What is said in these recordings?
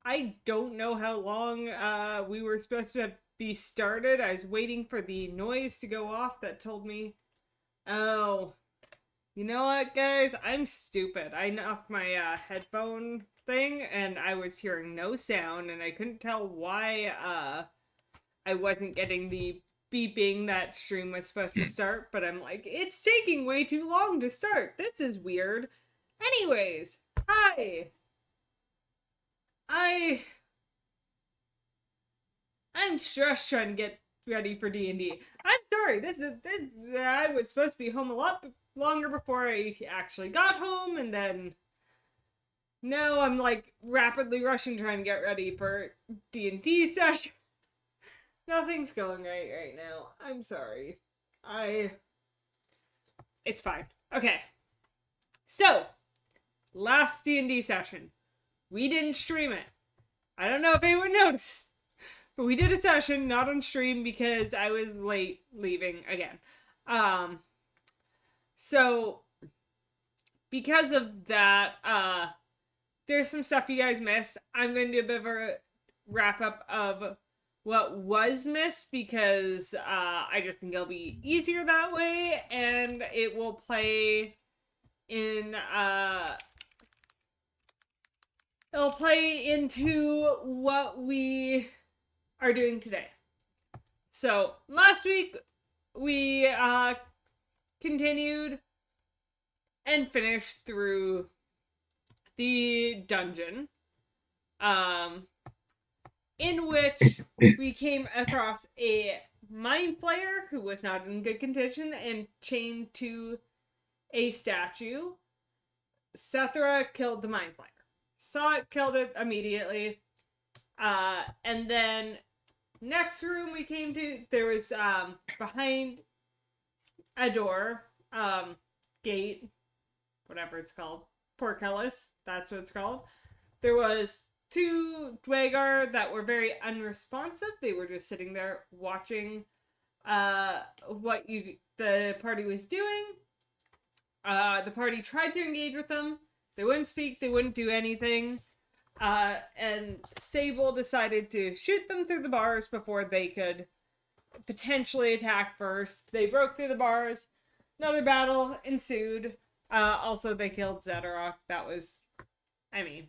I don't know how long we were supposed to be started. I was waiting for the noise to go off that told me, oh, you know what, guys? I'm stupid. I knocked my headphone thing and I was hearing no sound and I couldn't tell why I wasn't getting the beeping that stream was supposed to start, but I'm like, it's taking way too long to start. This is weird. Anyways, hi. I I'm stressed trying to get ready for D&D. I'm sorry. This I was supposed to be home a lot longer before I actually got home, and then now I'm like rapidly rushing trying to get ready for D&D session. Nothing's going right now. I'm sorry. It's fine. Okay. So, last D&D session. We didn't stream it. I don't know if anyone noticed. But we did a session, not on stream because I was late leaving again. So because of that, there's some stuff you guys missed. I'm going to do a bit of a wrap up of what was missed because I just think it'll be easier that way, and it will play in it'll play into what we are doing today. So last week we continued and finished through the dungeon, in which we came across a mind flayer who was not in good condition and chained to a statue. Sethra killed the mind flayer. Saw it, killed it immediately. And then next room we came to, there was behind a door, gate, whatever it's called, portcullis, that's what it's called. There was two Dwagar that were very unresponsive. They were just sitting there watching what the party was doing. The party tried to engage with them. They wouldn't speak, they wouldn't do anything. And Sable decided to shoot them through the bars before they could potentially attack first. They broke through the bars. Another battle ensued. Also, they killed Zedarok. That was, I mean,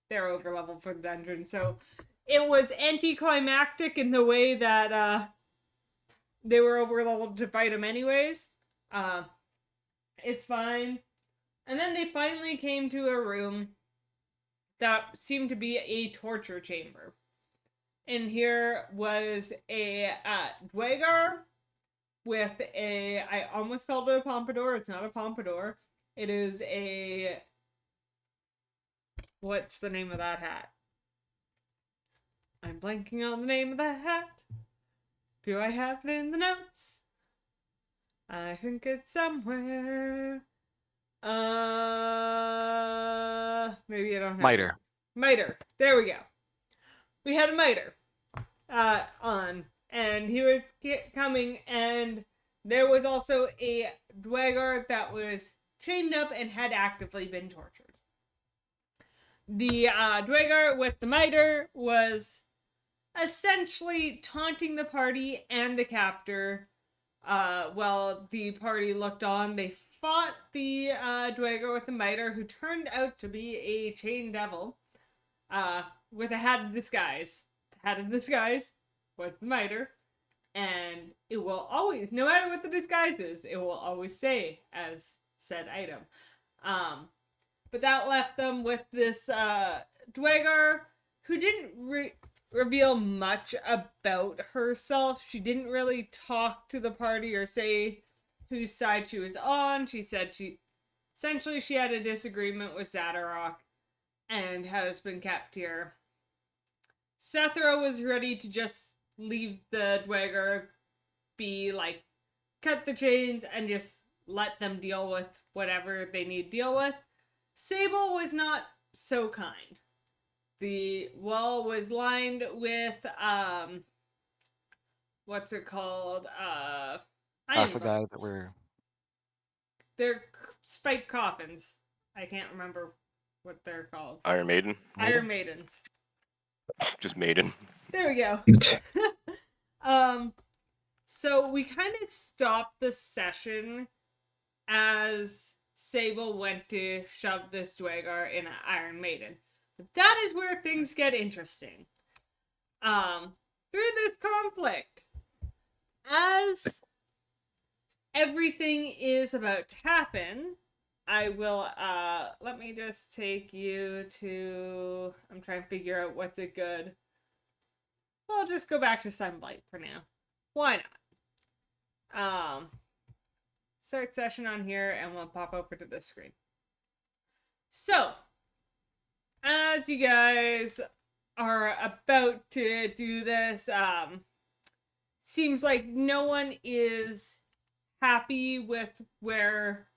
they're overleveled for the dungeon. So it was anticlimactic in the way that they were overleveled to fight him anyways. It's fine. And then they finally came to a room that seemed to be a torture chamber. And here was a Dwagar with a, I almost called it a pompadour. It's not a pompadour. It is a, what's the name of that hat? I'm blanking on the name of that hat. Do I have it in the notes? I think it's somewhere. Maybe I don't have Miter. it. Miter. There we go. We had a Miter on, and he was coming, and there was also a Dwagar that was chained up and had actively been tortured. The Dwagar with the Miter was essentially taunting the party and the captor while the party looked on. They fought the Dwagar with the Miter, who turned out to be a chain devil with a hat of disguise. The hat of disguise was the Miter, and it will always, no matter what the disguise is, it will always stay as said item. But that left them with this Dwagar who didn't reveal much about herself. She didn't really talk to the party or say whose side she was on. She said she had a disagreement with Zadarok and has been kept here. Sethra was ready to just leave the Dwagar be, like, cut the chains and just let them deal with whatever they need to deal with. Sable was not so kind. The wall was lined with, what's it called? I forgot that they're spiked coffins. I can't remember what they're called. Iron Maiden. Iron Maidens. Just Maiden. There we go. So we kind of stopped the session as Sable went to shove this Dwagar in Iron Maiden. But that is where things get interesting. Through this conflict, as everything is about to happen, I will, let me just take you to, I'm trying to figure out what's a good, well, I'll just go back to Sunblight for now. Why not? Start session on here, and we'll pop over to this screen. So, as you guys are about to do this, seems like no one is happy with where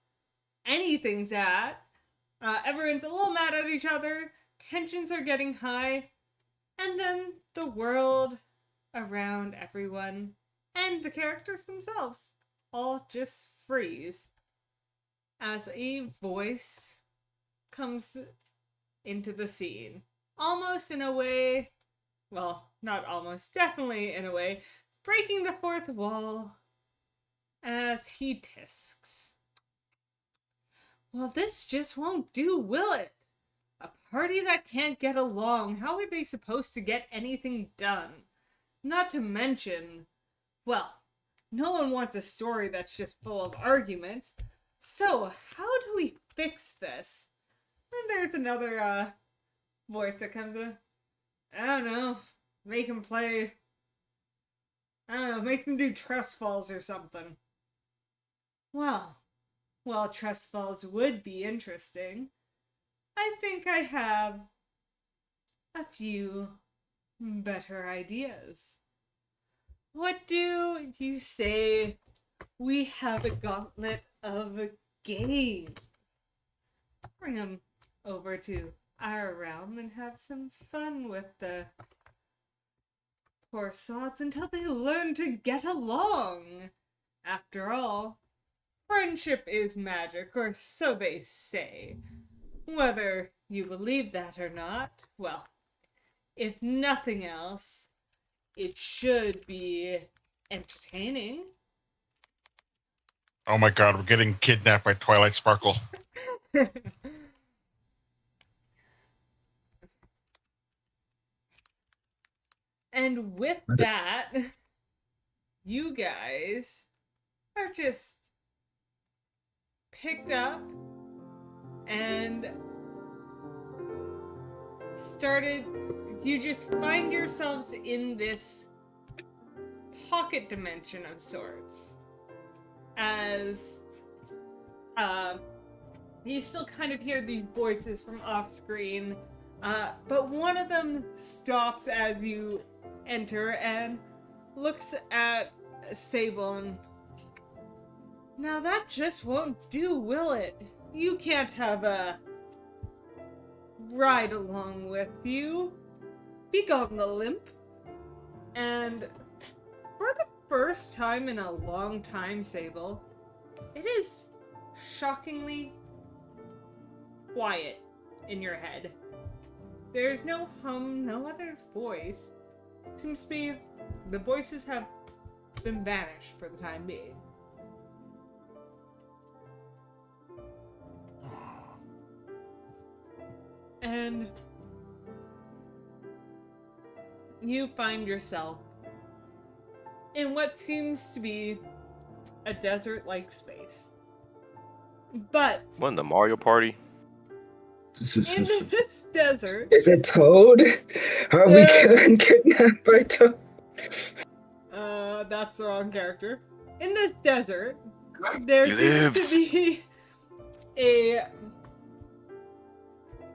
anything's at. Everyone's a little mad at each other, tensions are getting high, and then the world around everyone and the characters themselves all just freeze as a voice comes into the scene. Almost in a way, well, not almost, definitely in a way, breaking the fourth wall as he tisks. Well, this just won't do, will it? A party that can't get along, how are they supposed to get anything done? Not to mention, well, no one wants a story that's just full of arguments. So, how do we fix this? And there's another, voice that comes in. I don't know. Make them play... I don't know, make them do Trust Falls or something. Well, Trust Falls would be interesting. I think I have a few better ideas. What do you say we have a gauntlet of games? Bring them over to our realm and have some fun with the poor sods until they learn to get along. After all, friendship is magic, or so they say. Whether you believe that or not, well, if nothing else, it should be entertaining. Oh my god, we're getting kidnapped by Twilight Sparkle. And with that, you guys are just picked up and started, you just find yourselves in this pocket dimension of sorts. As you still kind of hear these voices from off screen, but one of them stops as you enter and looks at Sable and, now that just won't do, will it? You can't have a ride along with you. Be gone the limp. And for the first time in a long time, Sable, it is shockingly quiet in your head. There's no hum, no other voice. Seems to be the voices have been banished for the time being. And you find yourself in what seems to be a desert-like space. But What, in the Mario Party? in this desert... Is it Toad? Are we getting kidnapped by Toad? That's the wrong character. In this desert, there seems to be a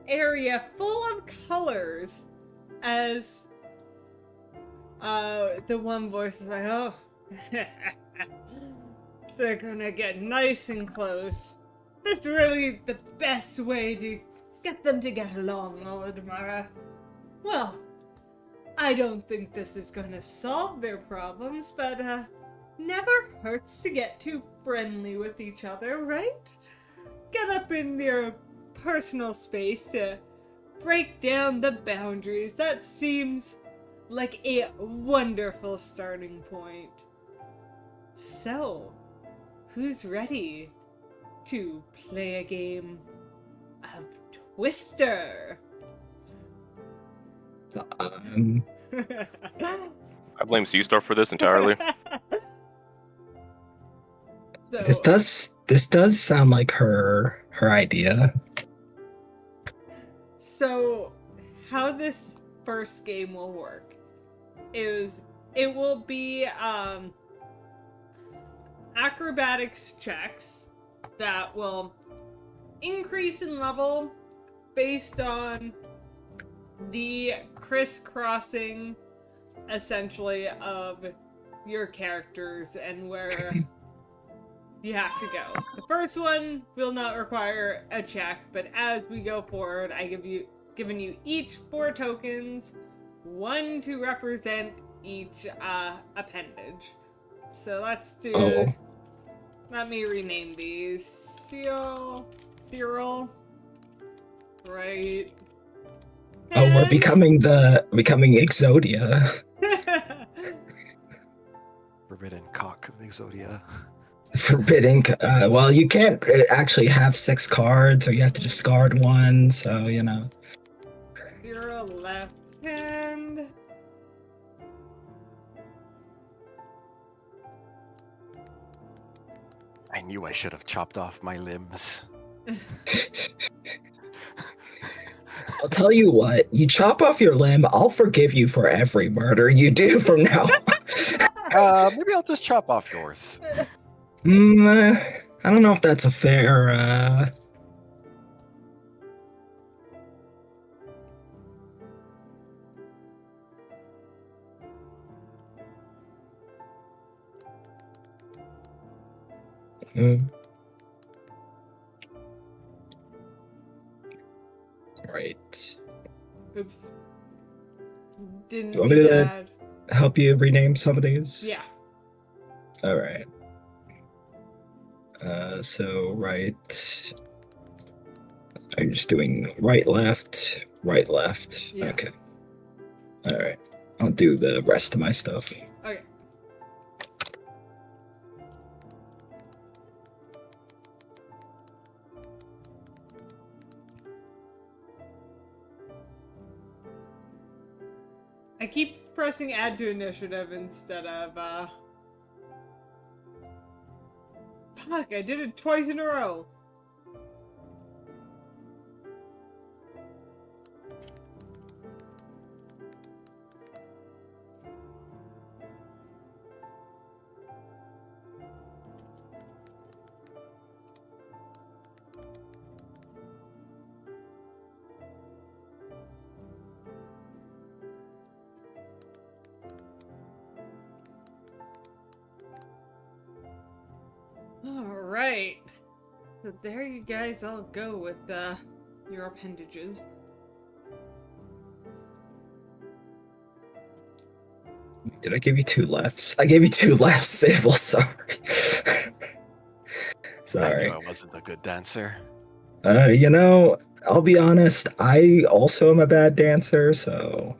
area full of colors as the one voice is like, oh, they're gonna get nice and close. That's really the best way to get them to get along, Oladamara. Well, I don't think this is gonna solve their problems, but never hurts to get too friendly with each other, right? Get up in your personal space to break down the boundaries. That seems like a wonderful starting point. So, who's ready to play a game of Twister? I blame C-Star for this entirely. This does sound like her idea. So, how this first game will work is it will be acrobatics checks that will increase in level based on the crisscrossing, essentially, of your characters and where you have to go. The first one will not require a check, but as we go forward, given you each 4 tokens, 1 to represent each appendage. So let's do. Oh. Let me rename these. Cyril. Right. Oh, we're becoming Exodia. Forbidden cock of Exodia. Forbidden. Well, you can't actually have 6 cards, or you have to discard 1. So you know. Cyril left hand. I knew I should have chopped off my limbs. I'll tell you what. You chop off your limb, I'll forgive you for every murder you do from now on. Maybe I'll just chop off yours. I don't know if that's a fair. Right. Oops. Didn't You want me mean to add. help you rename some of these? Yeah. All right. So right. I'm just doing right, left, right, left. Yeah. Okay. All right. I'll do the rest of my stuff. Okay. I keep pressing add to initiative instead of, Fuck, I did it twice in a row. Alright. So there you guys all go with your appendages. Did I give you 2 lefts? I gave you 2 lefts, Sable. Sorry. Sorry. I knew I wasn't a good dancer. You know, I'll be honest. I also am a bad dancer, so.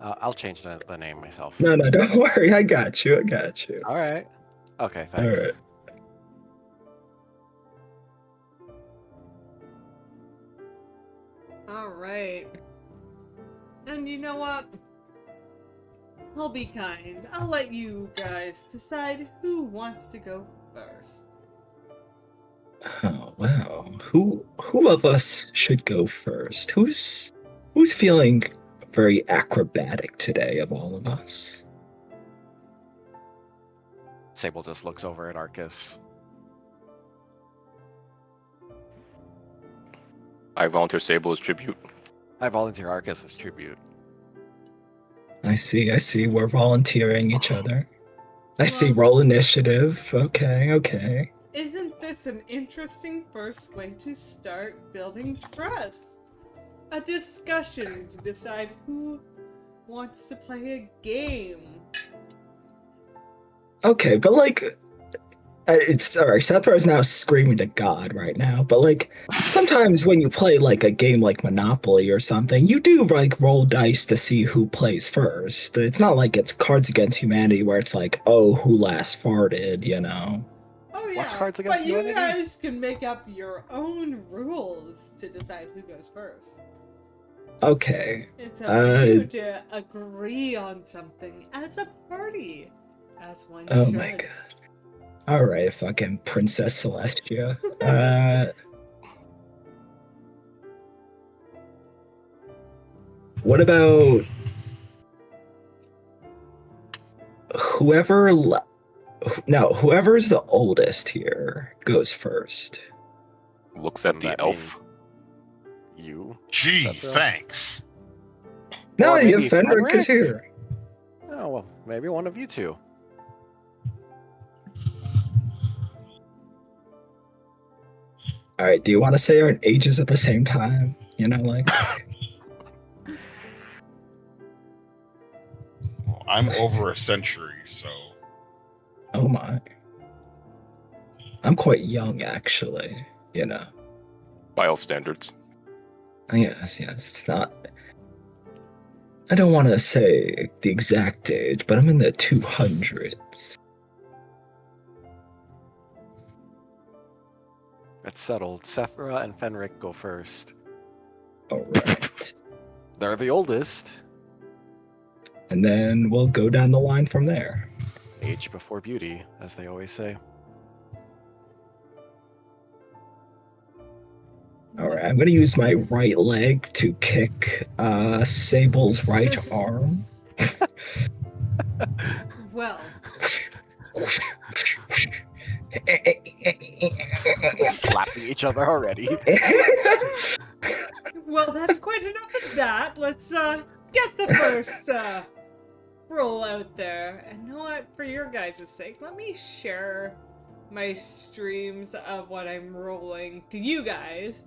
I'll change the name myself. No, don't worry. I got you. All right. Okay, All thanks. right. Alright. And you know what? I'll be kind. I'll let you guys decide who wants to go first. Oh wow. Who of us should go first? Who's feeling very acrobatic today of all of us? Sable just looks over at Arcus. I volunteer Sable as tribute. I volunteer Arcus as tribute. I see. We're volunteering each other. I see. Roll initiative. Okay. Isn't this an interesting first way to start building trust? A discussion to decide who wants to play a game. Okay, but like, It's all right. Sethra is now screaming to God right now, but like sometimes when you play like a game like Monopoly or something, you do like roll dice to see who plays first. It's not like it's Cards Against Humanity where it's like, oh, who last farted, you know? Oh yeah, What's Cards Against but you Humanity? guys can make up your own rules to decide who goes first. Okay. It's up to you to agree on something as a party, as one Oh should. my god. All right, fucking Princess Celestia. What about whoever? No, whoever's the oldest here goes first. Looks at the That elf. You? Gee, Cetera? thanks. No, Or you maybe Fenric is Fenric? here. Oh, well, maybe one of you two. All right, do you want to say our ages at the same time? You know, like. Well, I'm over a century, so Oh my. I'm quite young, actually. You know. By elf standards. Yes. It's not. I don't want to say the exact age, but I'm in the 200s. It's settled. Sethra and Fenric go first. All right. They're the oldest. And then we'll go down the line from there. Age before beauty, as they always say. All right, I'm going to use my right leg to kick Sable's right arm. Well, Slapping each other already. well, that's quite enough of that. Let's get the first roll out there. And you know what? For your guys' sake, let me share my streams of what I'm rolling to you guys.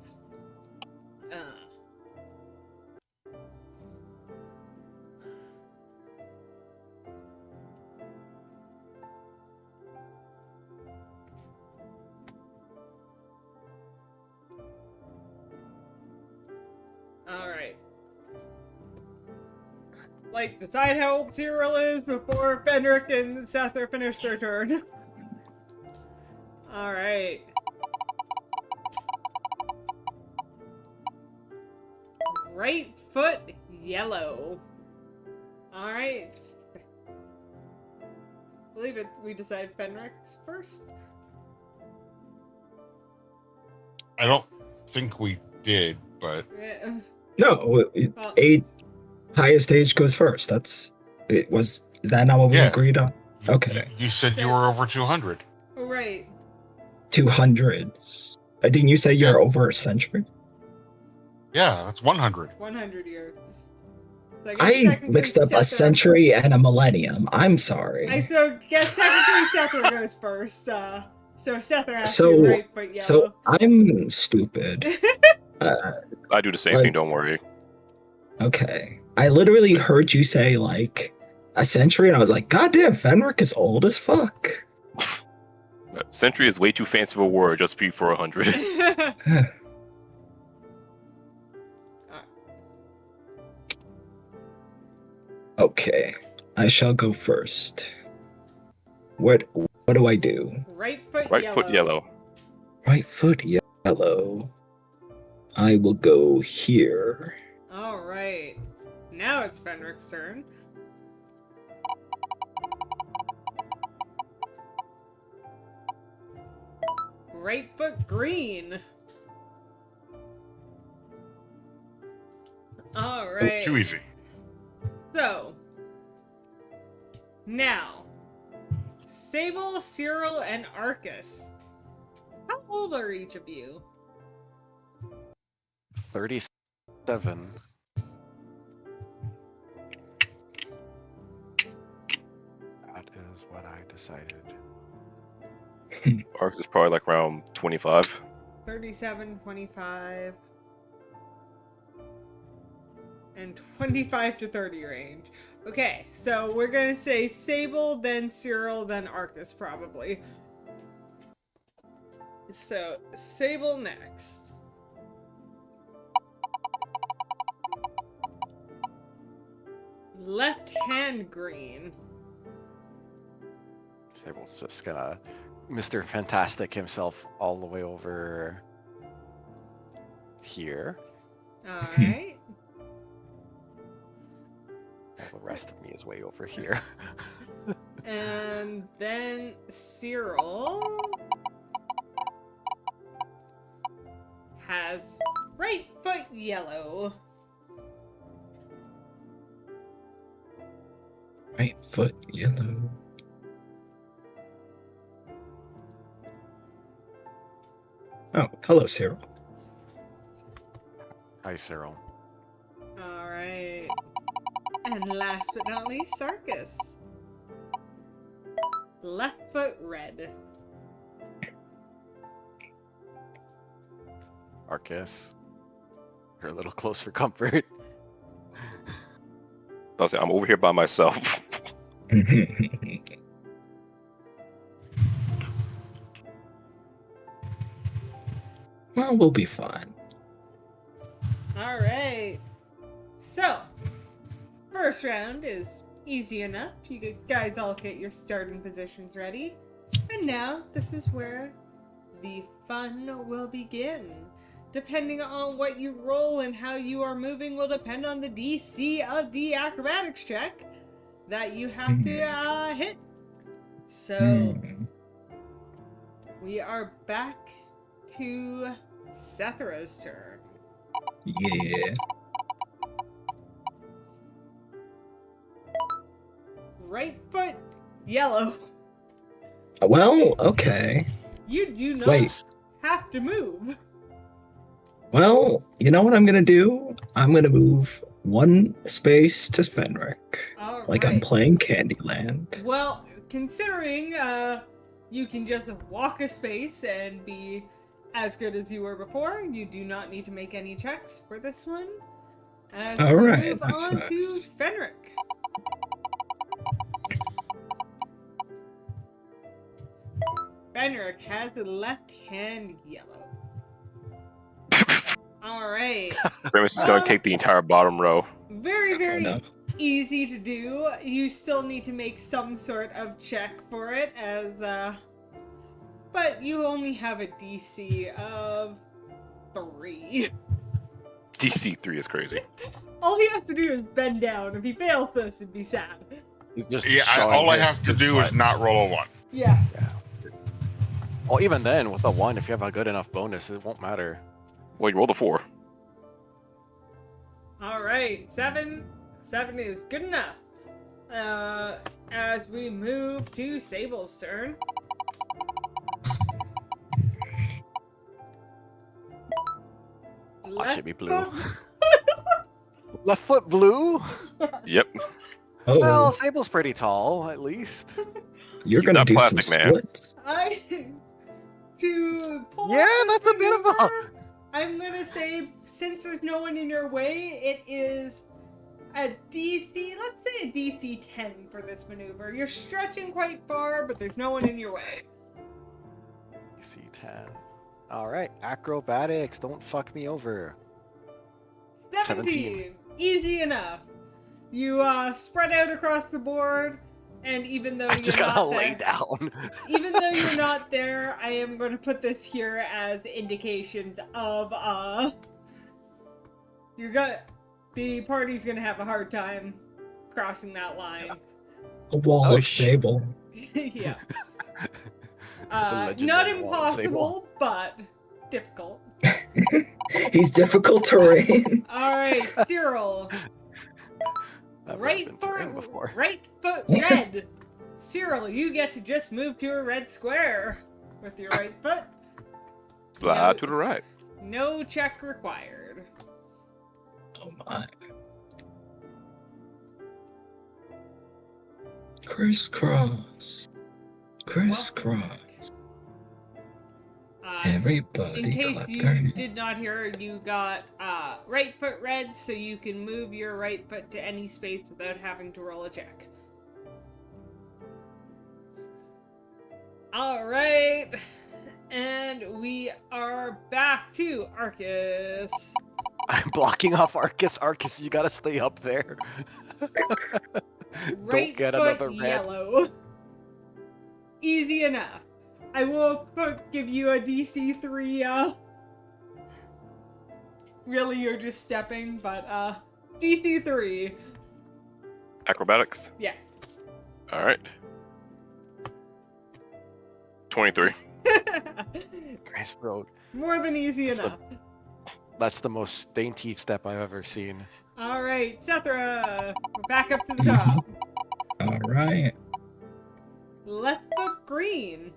Alright. Like, decide how old Cyril is before Fenric and Sethra finish their turn. Alright. Right foot yellow. Alright. I believe it. We decide Fenric's first. I don't think we did, but Yeah. No, Well, highest age goes first. Is that not what we Yeah. agreed on? Okay. you said you were over 200. oh, right. 200s. Didn't you say you're Yeah. over a century? Yeah, that's 100. 100 years. So guess I technically mixed up a Sethra- century and a millennium. I'm sorry. I still guess technically Sethra goes first. So Sethra has to So- be right foot yellow. So I'm stupid. I do the same Like- thing, don't worry. Okay. I literally heard you say like a century and I was like, God damn, Fenric is old as fuck. Century is way too fancy of a word just to be for 100. Okay. I shall go first. What do I do? right foot Right yellow. foot yellow. Right foot yellow. I will go here. All right. Now it's Fenric's turn. Right foot green. All right. Too easy. So, now, Sable, Cyril, and Arcus. How old are each of you? 37. That is what I decided. Arx is probably like around 25. 37, 25, and 25 to 30 range. Okay, so we're gonna say Sable, then Cyril, then Arcus, probably. So, Sable next. Left hand green. Sable's just gonna Mr. Fantastic himself all the way over here. Alright. While the rest of me is way over here. And then Cyril has right foot yellow. Right foot yellow. Oh, hello, Cyril. Hi, Cyril. Alright. And last but not least, Sarkis. Left foot red. Arcus. You're a little close for comfort. I'll say I'm over here by myself. Well, we'll be fine. Alright. So, first round is easy enough. You guys all get your starting positions ready. And now, this is where the fun will begin. Depending on what you roll and how you are moving will depend on the DC of the acrobatics check that you have to hit. So, we are back to Sethra's turn. Yeah. Right foot yellow. Well, okay. You do not Wait. have to move. Well, you know what I'm gonna do? I'm gonna move one space to Fenric. All Like I'm right. playing Candyland. Well, considering you can just walk a space and be as good as you were before, you do not need to make any checks for this one. As All we right, move that's on nice. to Fenric. Fenric has a left hand yellow. All right. Grimace is gonna take the entire bottom row. Very, Oh, very no. easy to do. You still need to make some sort of check for it but you only have a DC of 3. DC 3 is crazy. All he has to do is bend down. If he fails this, it'd be sad. He's just Yeah, showing all I his- have to his do is butt. not roll a 1. Yeah. Yeah. Well, even then, with a 1, if you have a good enough bonus, it won't matter. Well, you rolled a 4. All right, 7. 7 is good enough. As we move to Sable's turn. Watch it be blue. foot- Left foot blue? Yep. Oh, Well, Sable's pretty tall, at least. you're he's gonna not do some plastic, man. splits. To pull Yeah, off that's this a bit of a- maneuver, I'm gonna say, since there's no one in your way, it is a DC, let's say a DC 10 for this maneuver. You're stretching quite far, but there's no one in your way. DC 10. Alright, acrobatics, don't fuck me over. 17. Easy enough. You spread out across the board, and even though I you're just not gotta there, lay down. even though you're not there, I am going to put this here as indications of the party's gonna have a hard time crossing that line. A wall Oh, of Sable. Yeah. legendary Not wall of Sable. impossible, but difficult. He's difficult terrain. Alright, Cyril. I've Right never been terrain foot, before. right foot red. Cyril, you get to just move to a red square with your right foot. Slide to the right. No check required. Oh my. Crisscross. Crisscross. In Everybody case clap you their hands. did not hear, you got right foot red, so you can move your right foot to any space without having to roll a check. Alright. And we are back to Arcus. I'm blocking off Arcus. Arcus, you gotta stay up there. Right Don't get foot another red. yellow. Easy enough. I will give you a DC 3. Really, you're just stepping, but DC 3. Acrobatics. Yeah. All right. 23. Nice throw. More than easy That's enough. That's the most dainty step I've ever seen. All right, Sethra, back up to the top. All right. Left foot green.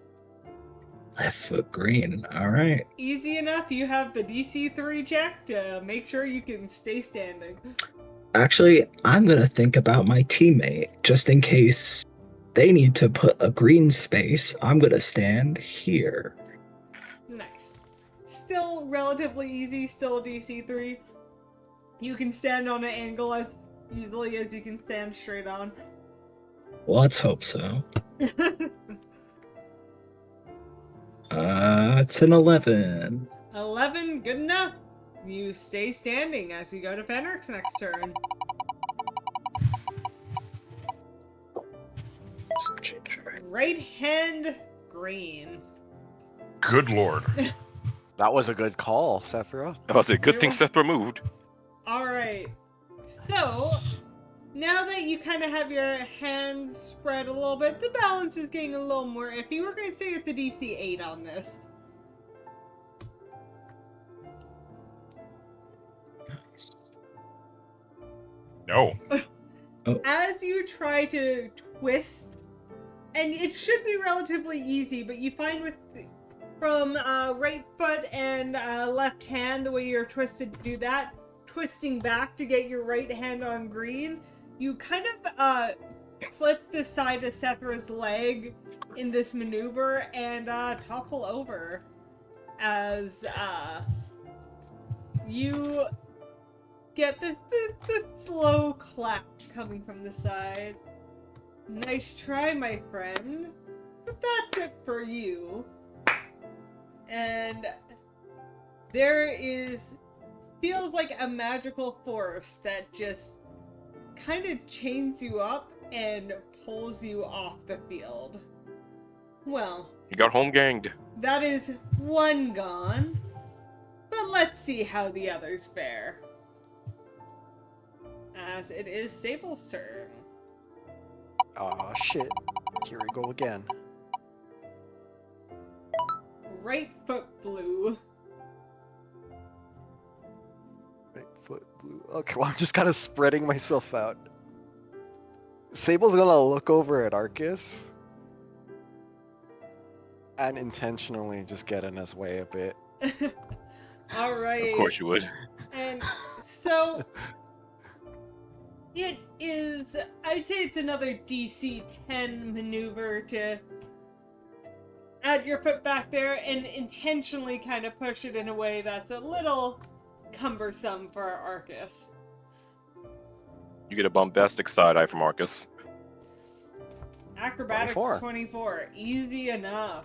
Left foot green. All right. Easy enough. You have the DC 3 check to make sure you can stay standing. Actually, I'm gonna think about my teammate just in case they need to put a green space. I'm gonna stand here. Nice. Still relatively easy. Still a DC 3. You can stand on an angle as easily as you can stand straight on. Let's hope so. It's an 11. 11, good enough. You stay standing as we go to Fenric's next turn. Right hand green. Good lord. That was a good call, Sethra. That was a good thing Seth removed. Alright. So, now that you kind of have your hands spread a little bit, the balance is getting a little more iffy. We're going to say it's a DC 8 on this. No. As you try to twist, and it should be relatively easy, but you find from right foot and left hand, the way you're twisted to do that, twisting back to get your right hand on green, you kind of clip the side of Sethra's leg in this maneuver and topple over as you get this slow clap coming from the side. Nice try, my friend. But that's it for you. And there feels like a magical force that just kind of chains you up and pulls you off the field. Well, You got home ganged. that is one gone. But let's see how the others fare. As it is Sable's turn. Aw, shit. Here we go again. Right foot blue. Right foot blue. Okay, well, I'm just kind of spreading myself out. Sable's gonna look over at Arcus and intentionally just get in his way a bit. Alright. Of course you would. And so it is, I'd say it's another DC 10 maneuver to add your foot back there and intentionally kind of push it in a way that's a little cumbersome for Arcus. You get a bombastic side eye from Marcus. Acrobatics 24. 24. Easy enough.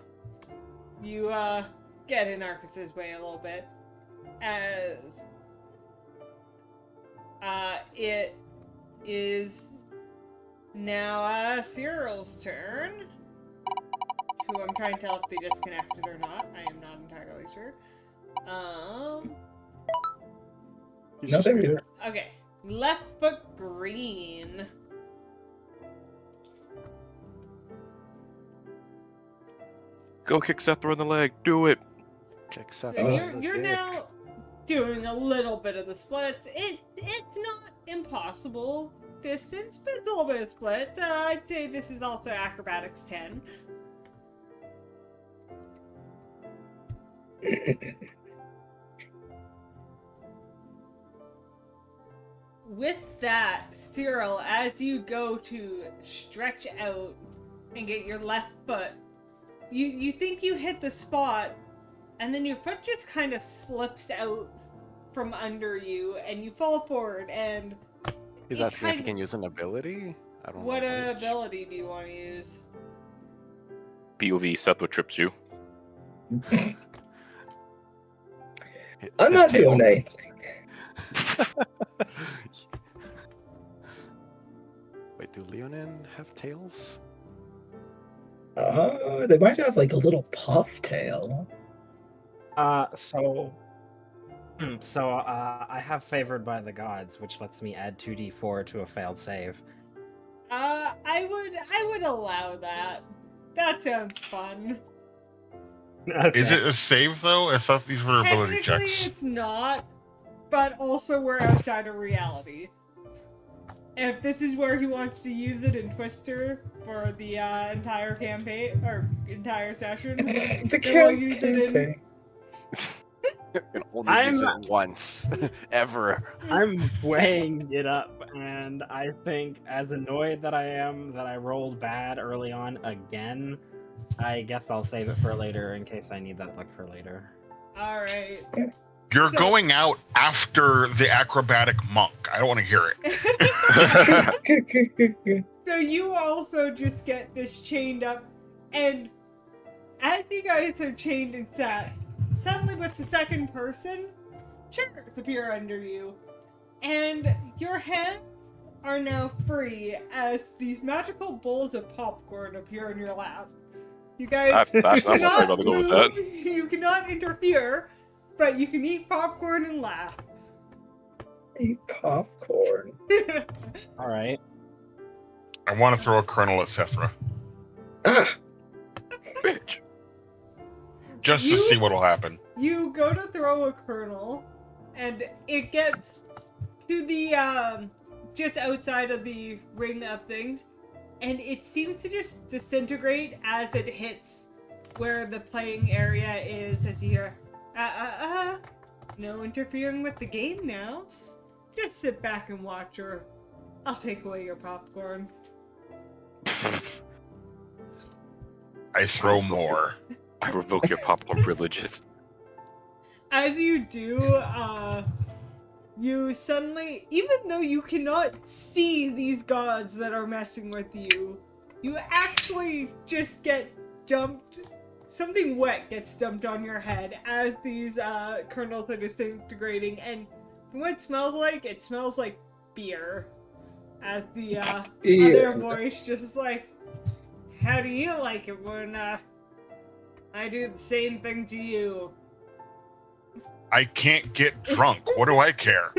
You get in Arcus's way a little bit. As it is now Cyril's turn. Who I'm trying to tell if they disconnected or not. I am not entirely sure. He's No, just there you muted. are. Okay. Left foot green. Go kick Sethra in the leg. Do it. Kick So Sethra in the you're dick. now doing a little bit of the splits. It's not impossible distance, but it's a little bit of split. I'd say this is also acrobatics 10. With that, Cyril, as you go to stretch out and get your left foot, you think you hit the spot, and then your foot just kind of slips out from under you, and you fall forward, and He's it asking if he kind- can use an ability? I don't what know. which. ability do you want to use? POV, Sethra trips you. I'm His not tail. doing anything. Wait, do Leonin have tails? They might have like a little puff tail. So I have favored by the gods, which lets me add 2d4 to a failed save. I would allow that. That sounds fun. Is it a save though? I thought these were ability Technically, checks. it's not, but also we're outside of reality. If this is where he wants to use it in Twister for the entire campaign or entire session, The then we'll use it in. campaign. You can only use I'm- it once. Ever. I'm weighing it up, and I think, as annoyed that I am that I rolled bad early on again, I guess I'll save it for later in case I need that luck for later. All right. You're So- going out after the acrobatic monk. I don't want to hear it. So you also just get this chained up, and as you guys are chained and sat, suddenly with the second person, chairs appear under you, and your hands are now free as these magical bowls of popcorn appear in your lap. You guys I'm not cannot about to go with move, that. you cannot interfere, but you can eat popcorn and laugh. Eat popcorn. All right. I want to throw a kernel at Sethra Ah, Bitch. just to You- see what'll happen. You go to throw a kernel, and it gets to the just outside of the ring of things, and it seems to just disintegrate as it hits where the playing area is. As you hear, no interfering with the game now. Just sit back and watch her. I'll take away your popcorn. I throw more. I revoke your popcorn privileges. As you do, you suddenly, even though you cannot see these gods that are messing with you, you actually just get dumped. Something wet gets dumped on your head as these kernels are disintegrating, and from what it smells like beer. As the other Beer. voice just is like, how do you like it when I do the same thing to you? I can't get drunk. What do I care?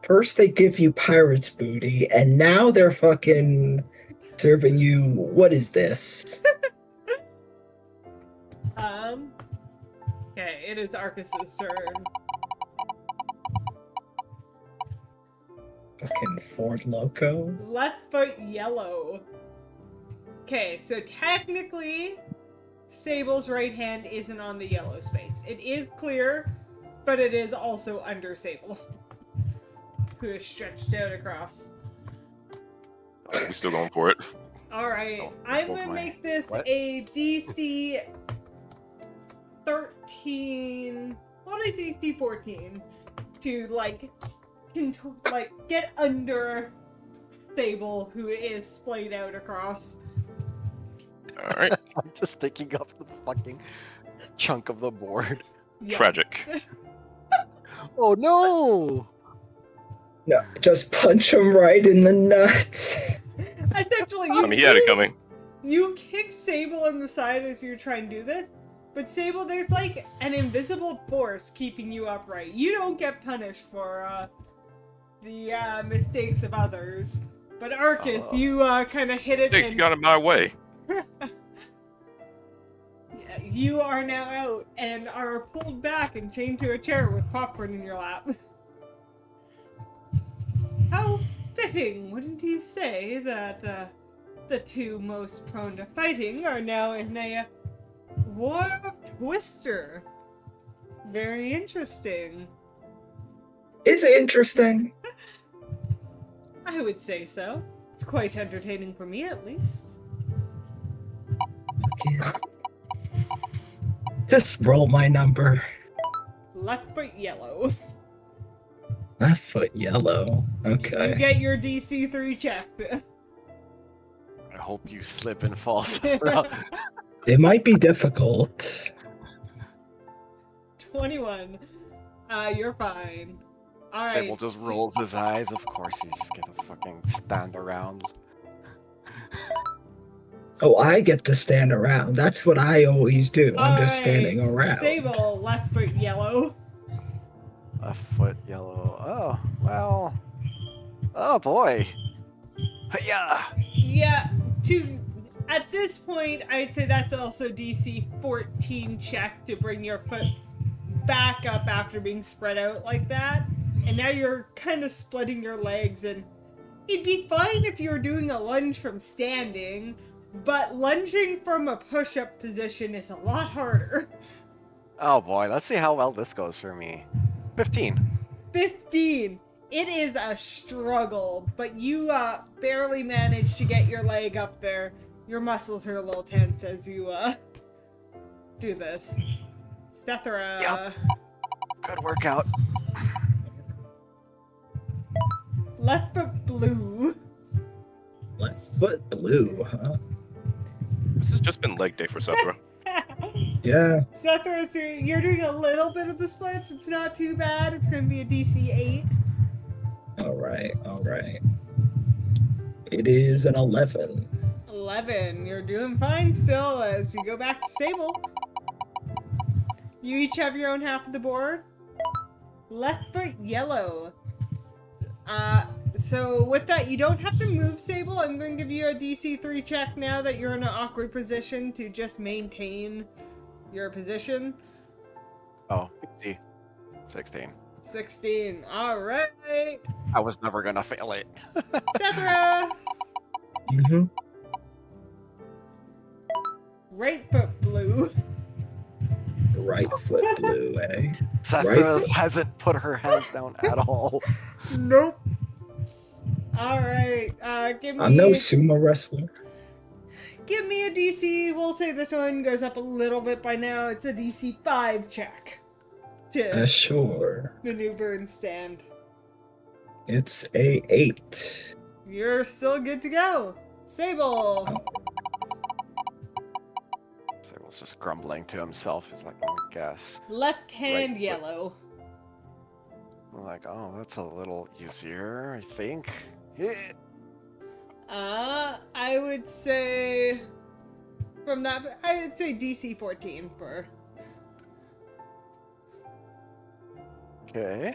first they give you pirate's booty, and now they're fucking serving you. What is this? Okay, it is Arcus's turn. Fucking Ford Loco. Left foot yellow. Okay, so technically, Sable's right hand isn't on the yellow space. It is clear, but it is also under Sable, who is stretched out across. We still going for it. Alright, Oh, I'm both gonna my- make this what? a DC 13. What is DC 14? To get under Sable, who is splayed out across. Alright. I'm just thinking of the fucking chunk of the board. Yeah. Tragic. Oh no! No, just punch him right in the nuts. Essentially, I mean, he had it coming. You kick Sable in the side as you try and do this, but Sable, there's like an invisible force keeping you upright. You don't get punished for the mistakes of others. But Arcus, you kind of hit it. Thanks, you And, got it my way. you are now out and are pulled back and chained to a chair with popcorn in your lap. How fitting, wouldn't you say, that the two most prone to fighting are now in a war of Twister? Very interesting. Is it interesting? I would say so. It's quite entertaining for me, at least. Yeah. Just roll my number. Left foot yellow. Left foot yellow. You Okay. get your DC 3 check. I hope you slip and fall. Sethra. It might be difficult. 21. You're fine. All right. Sable just rolls his eyes. Of course, you just get to fucking stand around. Oh, I get to stand around. That's what I always do. I'm just Alright, standing around. Sable, left foot yellow. A foot yellow. Oh, well. Oh boy. Yeah. Yeah, at this point, I'd say that's also DC 14 check to bring your foot back up after being spread out like that. And now you're kind of splitting your legs, and it'd be fine if you were doing a lunge from standing, but lunging from a push-up position is a lot harder. Oh boy. Let's see how well this goes for me. 15. 15. It is a struggle, but you barely managed to get your leg up there. Your muscles are a little tense as you do this. Sethra. Yep. Good workout. Left foot blue. Left foot blue, huh? This has just been leg day for Sethra. Yeah. Sethra, so you're doing a little bit of the splits. It's not too bad. It's going to be a DC 8. Alright. It is an 11. 11. You're doing fine still as you go back to Sable. You each have your own half of the board. Left foot yellow. So with that, you don't have to move, Sable. I'm going to give you a DC 3 check now that you're in an awkward position to just maintain your position. Oh, easy. 16. 16. Alright. I was never gonna fail it. Sethra! Mm-hmm. Right foot blue. Right foot blue, eh? Sethra Right. hasn't put her hands down at all. Nope. Alright, give me... I'm no sumo wrestler. Give me a DC. We'll say this one goes up a little bit by now. It's a DC 5 check to Sure. maneuver and stand. It's a 8. You're still good to go. Sable. Sable's just grumbling to himself. He's like, oh, I guess. Left hand Right foot. yellow. I'm like, oh, that's a little easier, I think. Yeah. I would say from that, I would say DC 14 for. Okay.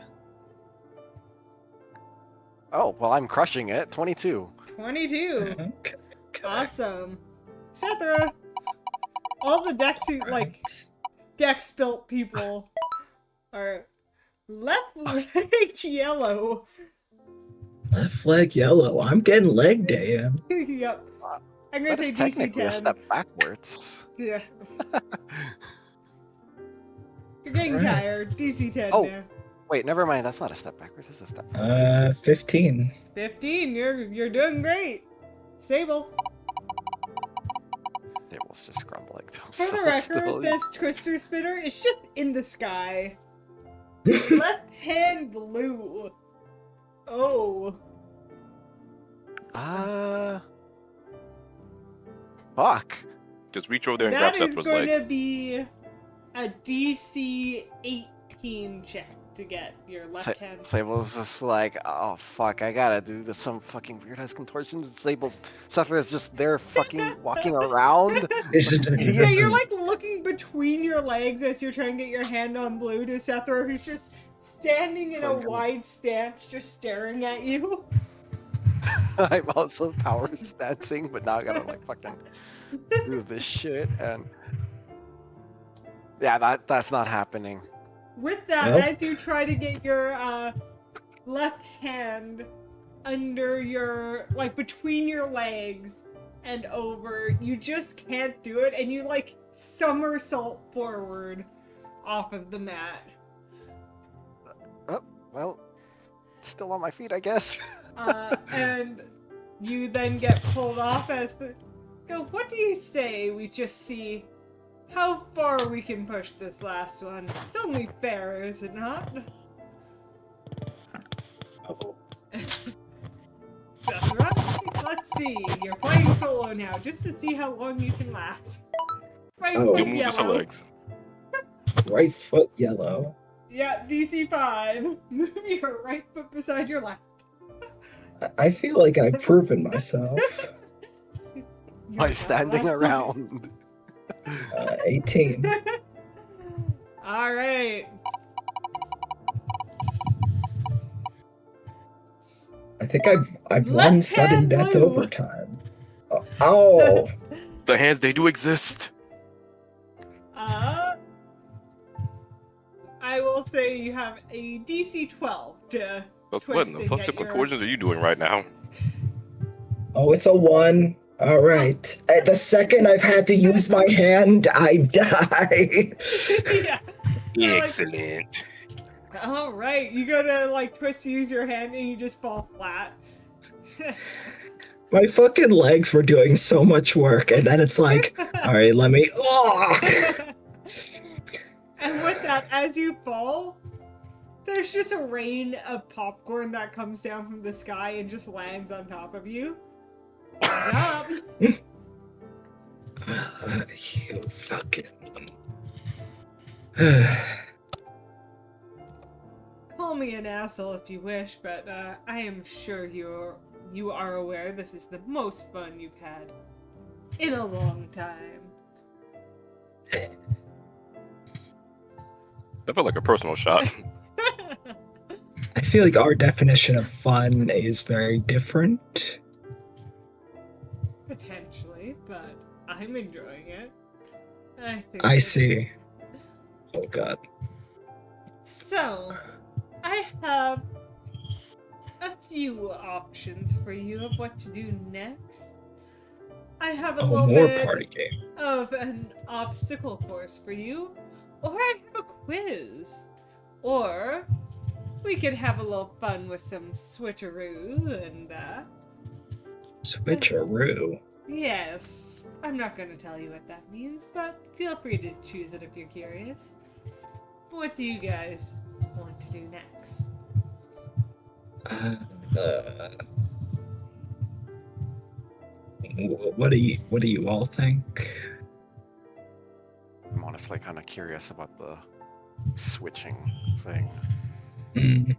Oh, well, I'm crushing it. 22. 22. Okay. Awesome. Sethra. All the Dex built people are left leg yellow. Left leg yellow. I'm getting leg day in. Yep. I'm gonna That say is DC technically 10. a step backwards. Yeah. You're getting Alright. tired. DC 10 Oh. now. Wait, never mind. That's not a step backwards. That's a step forward. 15. 15. You're doing great. Sable. Sable's just grumbling to For himself the record, still. this twister spinner is just in the sky. Left hand blue. Oh. Fuck. Just reach over there and grab That is Sethra's going leg. to be a DC 18 check to get your left hand. Sable's just like, oh fuck, I gotta do some fucking weird ass contortions. Sethra's just there fucking walking around. Yeah, you're like looking between your legs as you're trying to get your hand on blue to Sethra, who's just standing in a Like- wide stance, just staring at you. I'm also power stancing, but now I gotta like fucking do this shit and yeah, that's not happening. With that, Nope. as you try to get your left hand under your, like between your legs and over, you just can't do it, and you like somersault forward off of the mat. Oh, well, still on my feet, I guess. And you then get pulled off as the. Go, what do you say we just see how far we can push this last one? It's only fair, is it not? That's right. Let's see. You're playing solo now, just to see how long you can last. Right Oh. foot You'll move just her yellow. legs. Right foot yellow. Yeah, DC 5. Move your right foot beside your left. I feel like I've proven myself. By You're standing not allowed. around. 18. All right. I think I've won sudden Left-hand death blue. overtime. Oh, The hands, they do exist. I will say you have a DC 12 to What in twist the and fuck get the your- contortions are you doing right now? oh, it's a 1. All right. At the second I've had to use my hand, I die. Yeah. You're like, Excellent. all right, you gotta like twist to use your hand and you just fall flat. My fucking legs were doing so much work, and then it's like, all right, let me. Oh! And with that, as you fall, there's just a rain of popcorn that comes down from the sky and just lands on top of you. What's up? You fucking. Call me an asshole if you wish, but I am sure you are aware this is the most fun you've had in a long time. That felt like a personal shot. I feel like our definition of fun is very different. Potentially, but I'm enjoying it. I think I that- see. Oh god. So, I have a few options for you of what to do next. I have a Oh, little more bit party game. of an obstacle course for you, or I have a quiz, or we could have a little fun with some switcheroo and Switcheroo. yes. I'm not going to tell you what that means, but feel free to choose it if you're curious. What do you guys want to do next? What do you all think? I'm honestly kind of curious about the switching thing. Mm,